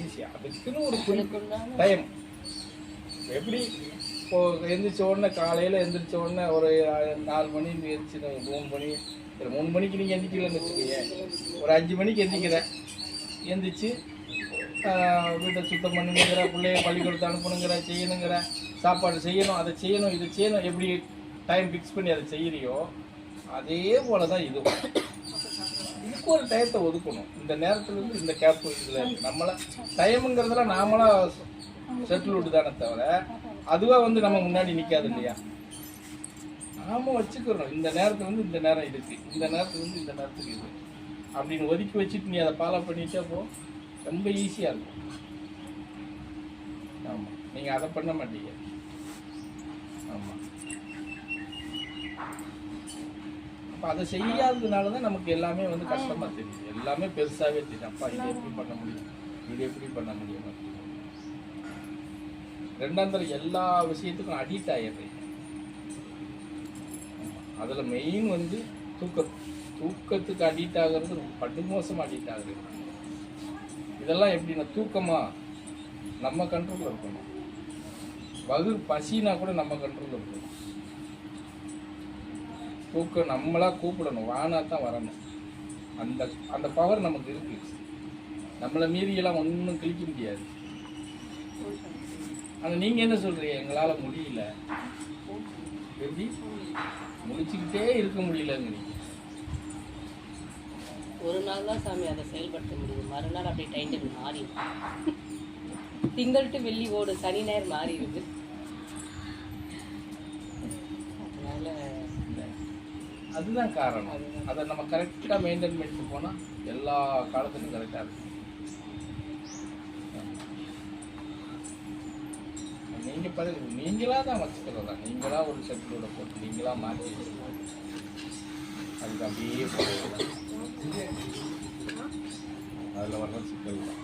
ஈஸியாக அதுக்குன்னு ஒரு டைம். எப்படி இப்போ எந்திரிச்ச உடனே காலையில் எந்திரிச்ச உடனே ஒரு 4 மணி எந்திரிச்சு 3 மணி 3 மணிக்கு நீங்கள் எந்திரிக்கலன்னு வச்சுக்கோங்க, ஒரு 5 மணிக்கு எந்திரிக்கிறேன். எந்திரிச்சு வீட்டை சுத்தம் பண்ணுங்கிற, பிள்ளைய பள்ளிக்கூடத்தை அனுப்பணுங்கிற, செய்யணுங்கிற, சாப்பாடு செய்யணும், அதை செய்யணும், இதை செய்யணும், எப்படி டைம் ஃபிக்ஸ் பண்ணி அதை செய்கிறியோ அதே போல தான் இதுவும். இதுக்கு ஒரு டயத்தை ஒதுக்கணும். இந்த நேரத்துலேருந்து இந்த கேப் இதில் நம்மளை டைமுங்கிறதுல நாமளாக செட்டில் விட்டு தானே தவிர அதுவாக வந்து நம்ம முன்னாடி நிற்காது இல்லையா. நாம வச்சுக்கிறோம் இந்த நேரத்தில் வந்து இந்த நேரம் இருக்குது, இந்த நேரத்தில் வந்து இந்த நேரத்துக்கு இது அப்படின்னு ஒதுக்கி வச்சுட்டு நீ அதை ஃபாலோ பண்ணிட்டே போ, ரொம்ப ஈஸியாக இருக்கும். ஆமாம், நீங்கள் அதை பண்ண மாட்டீங்க. ஆமாம், அப்போ அதை செய்யாததுனால தான் நமக்கு எல்லாமே வந்து கஷ்டமாக தெரியுது, எல்லாமே பெருசாகவே தெரியும். அப்பா இதை எப்படி பண்ண முடியும், இது எப்படி பண்ண முடியும். ரெண்டாம் தரம் எல்லா விஷயத்துக்கும் அடிக்ட் ஆகிடுறீங்க. அதில் மெயின் வந்து தூக்கத்துக்கு அடிக்ட் ஆகிறது படுமோசமாக அடிக்ட் ஆகுது. இதெல்லாம் எப்படின்னா தூக்கமா நம்ம கண்ட்ரோலில் இருக்கணும், பசினா கூட நம்ம கண்ட்ரோலில் இருக்கணும். தூக்கம் நம்மளாக கூப்பிடணும், வானா தான் வரணும். அந்த அந்த பவர் நமக்கு இருக்கு. நம்மளை மீறியெல்லாம் ஒன்றும் கிழிக்க முடியாது. ஆனால் நீங்கள் என்ன சொல்கிறீங்க, எங்களால் முடியல, எப்படி முடிச்சுக்கிட்டே இருக்க முடியலங்கிறீங்க. ஒரு நாள் தான் சாமி அதை செயல்படுத்த முடியுது, மறுநாள் அப்படியே டைம் டேபிள் மாறிடும். திங்கள் டு வெள்ளி ஓடு, சனி ஞாயிறு மாறிடுது. அதனால அதுதான் காரணம். அதை நம்ம கரெக்டாக மெயின்டைன் பண்ணிட்டு போனால் எல்லா காலத்துலையும் கரெக்டாக இருக்கும். நீங்கள் பாருங்க, நீங்களாக தான் வச்சுக்கிறதா, நீங்களாக ஒரு செட்டிலோட போட்டு நீங்களாக மாற்றி அதுக்கு அப்படியே போடுறது அதில் வர்ற சிக்கல் தான்.